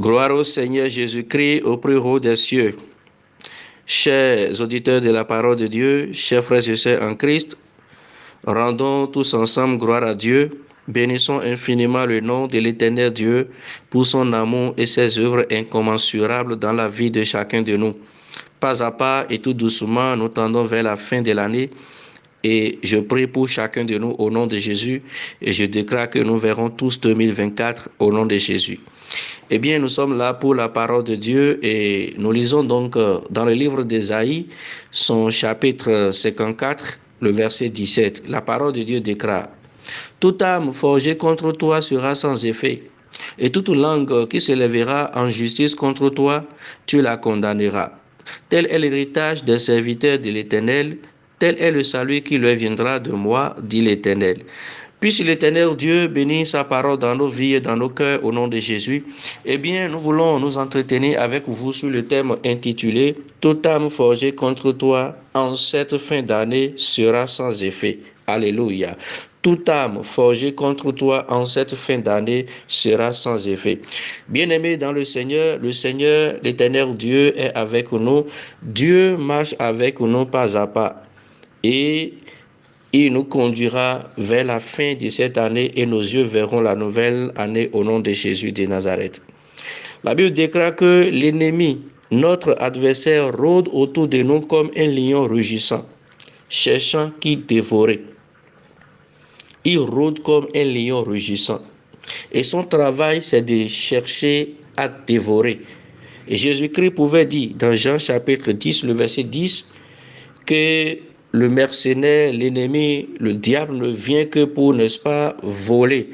Gloire au Seigneur Jésus-Christ au plus haut des cieux. Chers auditeurs de la parole de Dieu, chers frères et sœurs en Christ, rendons tous ensemble gloire à Dieu. Bénissons infiniment le nom de l'Éternel Dieu pour son amour et ses œuvres incommensurables dans la vie de chacun de nous. Pas à pas et tout doucement, nous tendons vers la fin de l'année. Et je prie pour chacun de nous au nom de Jésus et je déclare que nous verrons tous 2024 au nom de Jésus. Eh bien, nous sommes là pour la parole de Dieu et nous lisons donc dans le livre d'Ésaïe, son chapitre 54, le verset 17. La parole de Dieu déclare: toute âme forgée contre toi sera sans effet, et toute langue qui se lèvera en justice contre toi, tu la condamneras. Tel est l'héritage des serviteurs de l'Éternel, tel est le salut qui leur viendra de moi, dit l'Éternel. Puisse l'Éternel Dieu bénir sa parole dans nos vies et dans nos cœurs au nom de Jésus. Eh bien, nous voulons nous entretenir avec vous sur le thème intitulé « Toute âme forgée contre toi en cette fin d'année sera sans effet ». Alléluia. Toute âme forgée contre toi en cette fin d'année sera sans effet. Bien-aimés dans le Seigneur, l'Éternel Dieu est avec nous. Dieu marche avec nous pas à pas. Et il nous conduira vers la fin de cette année et nos yeux verront la nouvelle année au nom de Jésus de Nazareth. La Bible déclare que l'ennemi, notre adversaire, rôde autour de nous comme un lion rugissant, cherchant qui dévorer. Il rôde comme un lion rugissant. Et son travail, c'est de chercher à dévorer. Et Jésus-Christ pouvait dire dans Jean chapitre 10, le verset 10, que le mercenaire, l'ennemi, le diable ne vient que pour, n'est-ce pas, voler,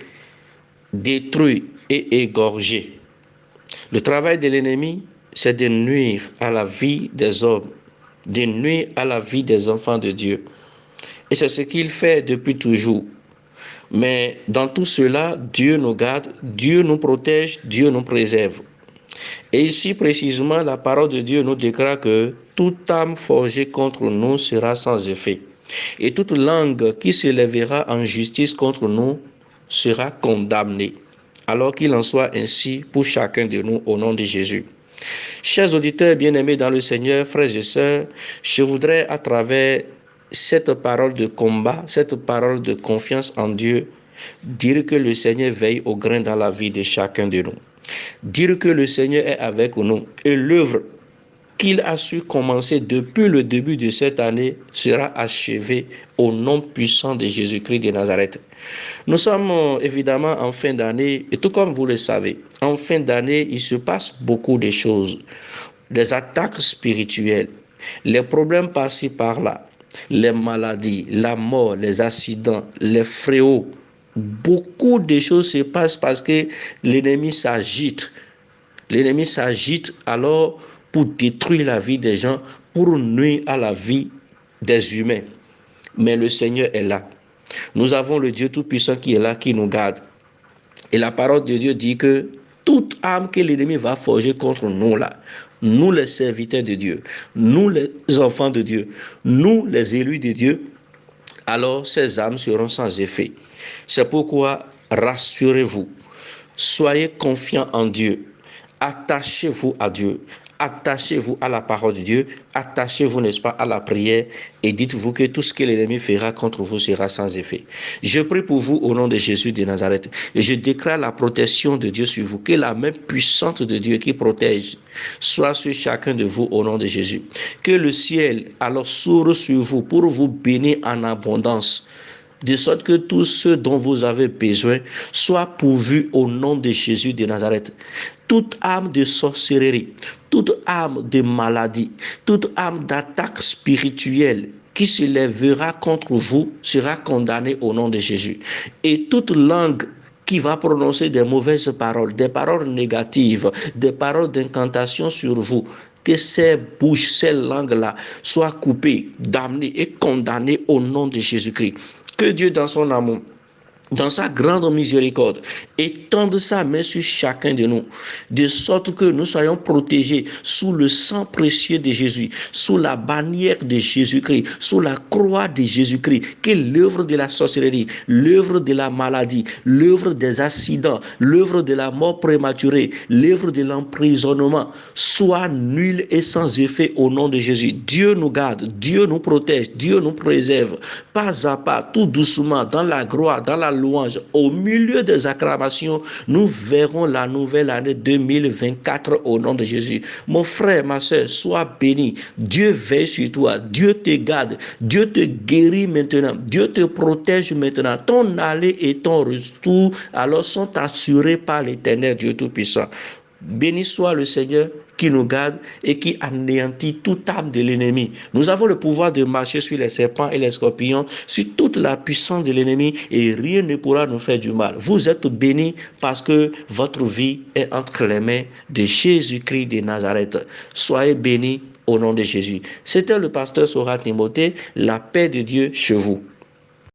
détruire et égorger. Le travail de l'ennemi, c'est de nuire à la vie des hommes, de nuire à la vie des enfants de Dieu. Et c'est ce qu'il fait depuis toujours. Mais dans tout cela, Dieu nous garde, Dieu nous protège, Dieu nous préserve. Et ici précisément, la parole de Dieu nous déclare que toute âme forgée contre nous sera sans effet. Et toute langue qui se lèvera en justice contre nous sera condamnée. Alors qu'il en soit ainsi pour chacun de nous au nom de Jésus. Chers auditeurs bien-aimés dans le Seigneur, frères et sœurs, je voudrais à travers cette parole de combat, cette parole de confiance en Dieu, dire que le Seigneur veille au grain dans la vie de chacun de nous. Dire que le Seigneur est avec nous et l'œuvre qu'il a su commencer depuis le début de cette année sera achevée au nom puissant de Jésus-Christ de Nazareth. Nous sommes évidemment en fin d'année et tout comme vous le savez, en fin d'année, il se passe beaucoup de choses. Des attaques spirituelles, les problèmes par-ci par-là, les maladies, la mort, les accidents, les fléaux. Beaucoup de choses se passent parce que l'ennemi s'agite. L'ennemi s'agite alors pour détruire la vie des gens, pour nuire à la vie des humains. Mais le Seigneur est là. Nous avons le Dieu Tout-Puissant qui est là, qui nous garde. Et la parole de Dieu dit que toute âme que l'ennemi va forger contre nous là, nous les serviteurs de Dieu, nous les enfants de Dieu, nous les élus de Dieu, alors ces âmes seront sans effet. C'est pourquoi rassurez-vous, soyez confiants en Dieu, attachez-vous à Dieu, attachez-vous à la parole de Dieu, attachez-vous, n'est-ce pas, à la prière et dites-vous que tout ce que l'ennemi fera contre vous sera sans effet. Je prie pour vous au nom de Jésus de Nazareth et je déclare la protection de Dieu sur vous, que la main puissante de Dieu qui protège soit sur chacun de vous au nom de Jésus. Que le ciel alors s'ouvre sur vous pour vous bénir en abondance, de sorte que tout ce dont vous avez besoin soit pourvu au nom de Jésus de Nazareth. Toute âme de sorcellerie, toute âme de maladie, toute âme d'attaque spirituelle qui se lèvera contre vous sera condamnée au nom de Jésus. Et toute langue qui va prononcer des mauvaises paroles, des paroles négatives, des paroles d'incantation sur vous, que ces bouches, ces langues-là soient coupées, damnées et condamnées au nom de Jésus-Christ. Que Dieu dans son amour dans sa grande miséricorde, étende sa main sur chacun de nous, de sorte que nous soyons protégés sous le sang précieux de Jésus, sous la bannière de Jésus-Christ, sous la croix de Jésus-Christ, que l'œuvre de la sorcellerie, l'œuvre de la maladie, l'œuvre des accidents, l'œuvre de la mort prématurée, l'œuvre de l'emprisonnement soit nulle et sans effet au nom de Jésus. Dieu nous garde, Dieu nous protège, Dieu nous préserve, pas à pas, tout doucement, dans la gloire, dans la louange, au milieu des acclamations, nous verrons la nouvelle année 2024 au nom de Jésus. Mon frère, ma soeur, sois béni. Dieu veille sur toi. Dieu te garde. Dieu te guérit maintenant. Dieu te protège maintenant. Ton aller et ton retour alors sont assurés par l'Éternel Dieu Tout-Puissant. Béni soit le Seigneur qui nous garde et qui anéantit toute âme de l'ennemi. Nous avons le pouvoir de marcher sur les serpents et les scorpions, sur toute la puissance de l'ennemi, et rien ne pourra nous faire du mal. Vous êtes bénis parce que votre vie est entre les mains de Jésus-Christ de Nazareth. Soyez bénis au nom de Jésus. C'était le pasteur Sora Timothée. La paix de Dieu chez vous.